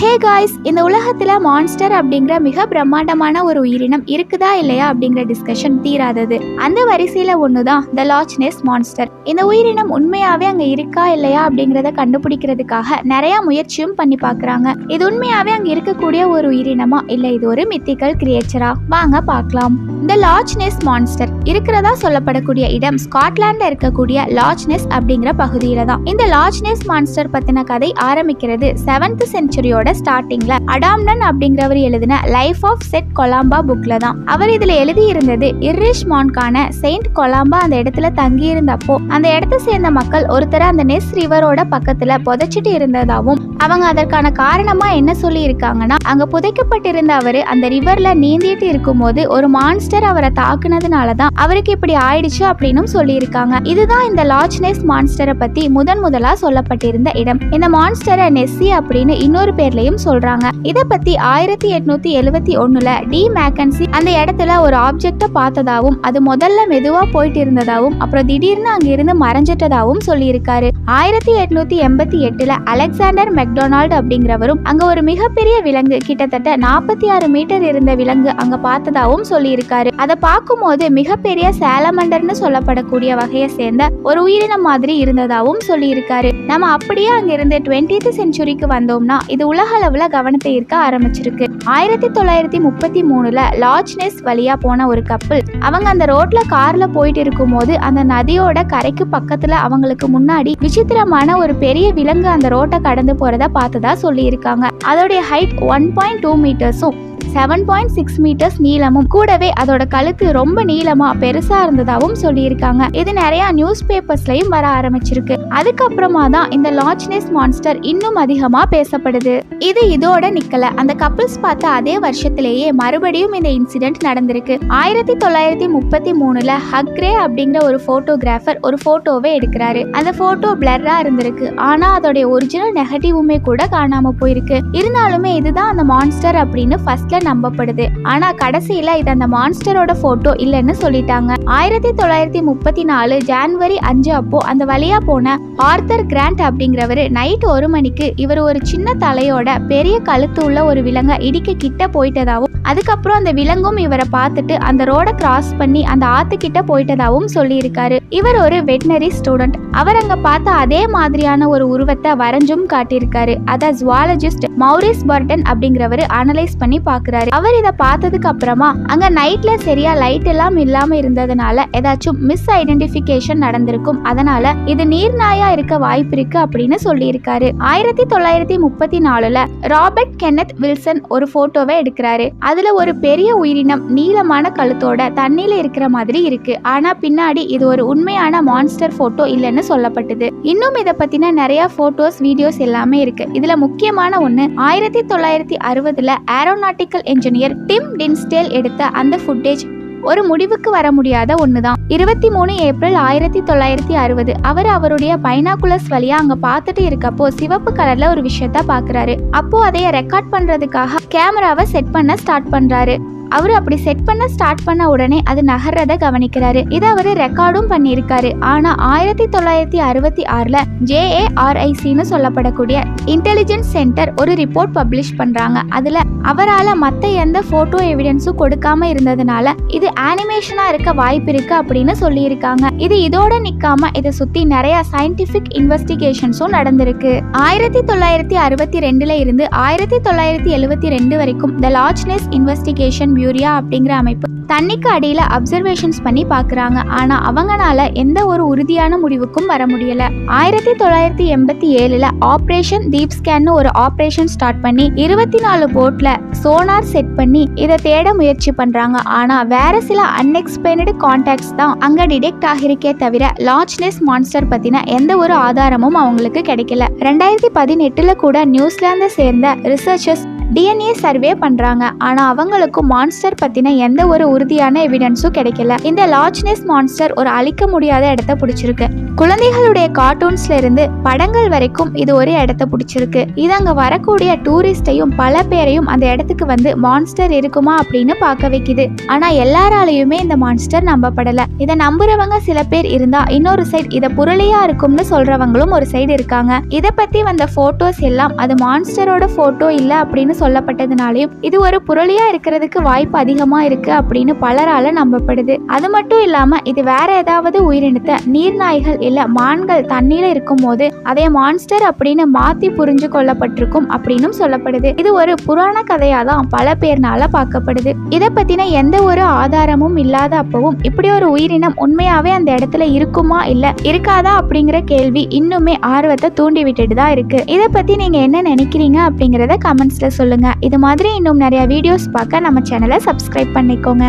Hey guys, இந்த உலகத்துல monster அப்படிங்கிற மிக பிரம்மாண்டமான ஒரு உயிரினம் இருக்குதா இல்லையா அப்படிங்கிற டிஸ்கஷன் தீராதது. அந்த வரிசையில ஒண்ணுதான் த லாச் நெஸ் மான்ஸ்டர். இந்த உயிரினம் உண்மையாவே அங்க இருக்கா இல்லையா அப்படிங்கறத கண்டுபிடிக்கிறதுக்காக நிறைய முயற்சியும் பண்ணி பாக்குறாங்க. இது உண்மையாவே அங்க இருக்கக்கூடிய ஒரு உயிரினமா இல்ல இது ஒரு மித்திக்கல் கிரியேச்சரா? வாங்க பார்க்கலாம். இந்த லாச் நெஸ் மான்ஸ்டர் இருக்கிறதா சொல்லப்படக்கூடிய இடம் ஸ்காட்லாண்ட்ல இருக்கக்கூடிய லாச் நெஸ் அப்படிங்கிற பகுதியில தான். இந்த லாச் நெஸ் மான்ஸ்டர் பத்தின கதை ஆரம்பிக்கிறது 7th செஞ்சுரியோட ஸ்டார்டிங்ல அடாம்டன் அப்படிங்கிறவர் எழுதின லைஃப் ஆஃப் செட் கொலாம்பா புக்ல தான். அவர் இதுல எழுதி இருந்தது இரிஷ் மான்கான செயின்ட் கொலாம்பா அந்த இடத்துல தங்கி இருந்தப்போ அந்த இடத்தை சேர்ந்த மக்கள் ஒருத்தர அந்த நெஸ் ரிவரோட பக்கத்துல புதைச்சிட்டு இருந்ததாவும், அவங்க அதற்கான காரணமா என்ன சொல்லி இருக்காங்கன்னா, அங்க புதைக்கப்பட்டிருந்த அவரு அந்த ரிவர்ல நீந்திட்டு இருக்கும் போது ஒரு மான்ஸ்டர் அவரை தாக்குனதுனாலதான் அவருக்கு இப்படி ஆயிடுச்சு அப்படின்னு சொல்லி இருக்காங்க. இதுதான் இந்த லாச் நெஸ் மான்ஸ்டரை பத்தி முதலா சொல்லப்பட்டிருந்த இடம். இந்த மான்ஸ்டரை நெஸ்ஸி அப்படின்னு இன்னொரு பேர்லயும் சொல்றாங்க. இத பத்தி 1871ல டி மேக்கன்சி அந்த இடத்துல ஒரு ஆப்ஜெக்ட பார்த்ததாவும், அது முதல்ல மெதுவா போயிட்டு இருந்ததாவும் அப்புறம் திடீர்னு அங்க இருந்து மறைஞ்சிட்டதாவும் சொல்லி இருக்காரு. 1888ல அலெக்சாண்டர் மெக்டொனால்ட் அப்படிங்கிறவரும் அங்க ஒரு மிகப்பெரிய விலங்கு, கிட்டத்தட்ட 46 மீட்டர் இருந்த விலங்கு அங்க பார்த்ததாவும் சொல்லி இருக்காரு. அதை பார்க்கும் போது மிகப்பெரிய சாலமண்டர்னு சொல்லப்படக்கூடிய வகையை சேர்ந்த ஒரு உயிரினம் மாதிரி இருந்ததாவும் சொல்லி இருக்காரு. நம்ம அப்படியே அங்க இருந்து 20th செஞ்சுரிக்கு வந்தோம்னா இது உலக அளவுல கவனத்தை ஈர்க்க ஆரம்பிச்சிருக்கு. 1933ல லாச் நெஸ் வழியா போன ஒரு கப்பல், அவங்க அந்த ரோட்ல கார்ல போயிட்டு இருக்கும் போது அந்த நதியோட கரைக்கு பக்கத்துல அவங்களுக்கு முன்னாடி விசித்திரமான ஒரு பெரிய விலங்கு அந்த ரோட்டை கடந்து போறத பார்த்ததா சொல்லி இருக்காங்க. அதோடைய ஹைட் 1.2 மீட்டர்ஸும் 7.6 மீட்டர்ஸ் நீளமும், கூடவே அதோட கழுத்து ரொம்ப நீளமா பெருசா இருந்ததாவும் சொல்லி இருக்காங்க. இது நிறைய நியூஸ் பேப்பர்ஸ்லயும் வர ஆரம்பிச்சிருக்கு. அதுக்கப்புறமா தான் இந்த லாச் நெஸ் மான்ஸ்டர் இன்னும் அதிகமா பேசப்படுது. இது இதோட நிக்கல. அந்த கப்பிள்ஸ் பார்த்த அதே வருஷத்திலேயே மறுபடியும் இந்த இன்சிடென்ட் நடந்திருக்கு. 1933ல ஹக்ரே அப்படிங்கிற ஒரு போட்டோகிராஃபர் ஒரு போட்டோவை எடுக்கிறாரு. அந்த போட்டோ பிளர்ரா இருந்திருக்கு. ஆனா அதோட ஒரிஜினல் நெகட்டிவுமே கூட காணாம போயிருக்கு. இருந்தாலுமே இதுதான் அந்த மான்ஸ்டர் அப்படின்னு ஃபர்ஸ்ட்ல நம்பப்படுது. ஆனா கடைசியில இது அந்த மான்ஸ்டரோட போட்டோ இல்லைன்னு சொல்லிட்டாங்க. 1934 ஜனவரி 5 அப்போ அந்த வழியா போன ஆர்தர் கிராண்ட் அப்படிங்கிறவரு நைட் 1 மணிக்கு இவர் ஒரு சின்ன தலையோட பெரிய கழுத்து உள்ள ஒரு விலங்கை இடிக்க கிட்ட போயிட்டதாவும், அதுக்கப்புறம் அந்த விலங்கும் இவரை பார்த்துட்டு அந்த ரோட கிராஸ் பண்ணி அந்த ஆத்து கிட்ட போயிட்டதாவும் சொல்லி இருக்காரு. இவர் ஒரு வெட்டினரி ஸ்டூடெண்ட். அவர் அங்க பார்த்த அதே மாதிரியான ஒரு உருவத்தை வரைஞ்சும் காட்டியிருக்காரு. அத ஜுவாலஜிஸ்ட் மௌரிஸ் பர்டன் அப்படிங்கிறவரு அனலைஸ் பண்ணி பாக்குறாரு. அவர் இதை பார்த்ததுக்கு அப்புறமா அங்க நைட்ல சரியா லைட் எல்லாம் இல்லாம இருந்ததுனால ஏதாச்சும் மிஸ் ஐடென்டிபிகேஷன் நடந்திருக்கும், அதனால இது நீர்நாயா இருக்க வாய்ப்பு இருக்கு அப்படின்னு சொல்லி இருக்காரு. 1934ல ராபர்ட் கென்னத் வில்சன் ஒரு போட்டோவை எடுக்கிறாரு. அதுல ஒரு பெரிய உயிரினம் நீளமான கழுத்தோட தண்ணியில இருக்கிற மாதிரி இருக்கு. ஆனா பின்னாடி இது ஒரு உண்மையான மான்ஸ்டர் போட்டோ இல்லைன்னு சொல்லப்பட்டது. இன்னும் இதை பத்தின நிறைய போட்டோஸ் வீடியோஸ் எல்லாமே இருக்கு. இதுல முக்கியமான ஒண்ணு 1960ல ஏரோநாட்டிக்கல் என்ஜினியர் டிம் டின்ஸ்டேல் எடுத்த அந்த ஃபுட்டேஜ் ஒரு முடிவுக்கு வர முடியாத ஒண்ணுதான். 23 ஏப்ரல் 1960 அவர் அவருடைய பைனாகுலர்ஸ் வழியா அங்க பார்த்துட்டு இருக்கப்போ சிவப்பு கலர்ல ஒரு விஷயத்த பாக்குறாரு. அப்போ அதைய ரெக்கார்ட் பண்றதுக்காக கேமராவை செட் பண்ண ஸ்டார்ட் பண்றாரு. அவரு அப்படி செட் பண்ண ஸ்டார்ட் பண்ண உடனே அது நகர்றத கவனிக்கிறாரு. இதை அவரு ரெக்கார்டும் பண்ணியிருக்காரு. ஆனா 1966ல JARICன்னு சொல்லப்படக்கூடிய இன்டெலிஜென்ஸ் சென்டர் ஒரு ரிப்போர்ட் பப்ளிஷ் பண்றாங்க. அதுல அவரால் மத்த எந்த போட்டோ எவிடன்ஸும் கொடுக்காம இருந்ததுனால இது அனிமேஷனா இருக்க வாய்ப்பு இருக்கு அப்படின்னு சொல்லி இருக்காங்க. இது இதோட நிக்காம இதை சுத்தி நிறைய சயின்டிபிக் இன்வெஸ்டிகேஷன்ஸும் நடந்திருக்கு. 1962ல இருந்து 1972 வரைக்கும் த லாச் நெஸ் இன்வெஸ்டிகேஷன் பியூரியா அப்படிங்கிற அமைப்பு தண்ணிக்கு அடியில அப்சர்வேஷன்ஸ் பண்ணி பாக்குறாங்க. ஆனா அவங்கனால எந்த ஒரு உறுதியான முடிவுக்கும் வர முடியல. 1987ல ஆபரேஷன் டீப் ஸ்கேன் ஒரு ஆபரேஷன் ஸ்டார்ட் பண்ணி 24 போட்ல சோனார் செட் பண்ணி இதை தேட முயற்சி பண்றாங்க. ஆனா வேற சில அன்எக்ஸ்பிளைன்டு கான்டாக்ட்ஸ் தான் அங்க டிடெக்ட் ஆகிருக்கே தவிர லாச் நெஸ் மான்ஸ்டர் பத்தின எந்த ஒரு ஆதாரமும் அவங்களுக்கு கிடைக்கல. 2018ல கூட நியூசிலாந்தை சேர்ந்த ரிசர்ச்சர்ஸ் டிஎன்ஏ சர்வே பண்றாங்க. ஆனா அவங்களுக்கும் மான்ஸ்டர் பத்தின எந்த ஒரு உறுதியான எவிடன்ஸும் கிடைக்கல. இந்த லாச்னஸ் மான்ஸ்டர் ஒரு அழிக்க முடியாத இடத்த பிடிச்சிருக்கு. குழந்தைகளுடைய கார்ட்டூன்ஸ்ல இருந்து படங்கள் வரைக்கும் இது ஒரு இடத்த பிடிச்சிருக்கு. இது அங்க வரக்கூடிய டூரிஸ்டையும் பல பேரையும் அந்த இடத்துக்கு வந்து மான்ஸ்டர் இருக்குமா அப்படின்னு பார்க்க வைக்குது. ஆனா எல்லாராலையுமே இந்த மான்ஸ்டர் நம்பப்படல. இதை நம்புறவங்க சில பேர் இருந்தா, இன்னொரு சைடு இதை புரளியா இருக்கும்னு சொல்றவங்களும் ஒரு சைடு இருக்காங்க. இதை பத்தி வந்த போட்டோஸ் எல்லாம் அது மான்ஸ்டரோட போட்டோ இல்ல அப்படின்னு சொல்லப்பட்டதுனாலையும் இது ஒரு புரளியா இருக்கிறதுக்கு வாய்ப்பு அதிகமா இருக்கு அப்படின்னு பலரால நம்பப்படுது. அது மட்டும் இல்லாம இது வேற ஏதாவது உயிரினத்தை நீர்நாய்கள் இல்ல மான்கள் தண்ணீர்ல இருக்கும் போது அதே மான்ஸ்டர் அப்படின்னு மாத்தி புரிஞ்சு கொள்ளப்பட்டிருக்கும் அப்படின்னு சொல்லப்படுது. இது ஒரு புராண கதையா தான் பல பேர்னால பார்க்கப்படுது. இதை பத்தின எந்த ஒரு ஆதாரமும் இல்லாத அப்பவும் இப்படி ஒரு உயிரினம் உண்மையாவே அந்த இடத்துல இருக்குமா இல்ல இருக்காதா அப்படிங்கிற கேள்வி இன்னுமே ஆர்வத்தை தூண்டி விட்டுட்டு தான் இருக்கு. இதை பத்தி நீங்க என்ன நினைக்கிறீங்க அப்படிங்கறத கமெண்ட்ஸ்ல சொல்லுங்க. இது மாதிரி இன்னும் நிறைய வீடியோஸ் பார்க்க நம்ம சேனலை சப்ஸ்கிரைப் பண்ணிக்கோங்க.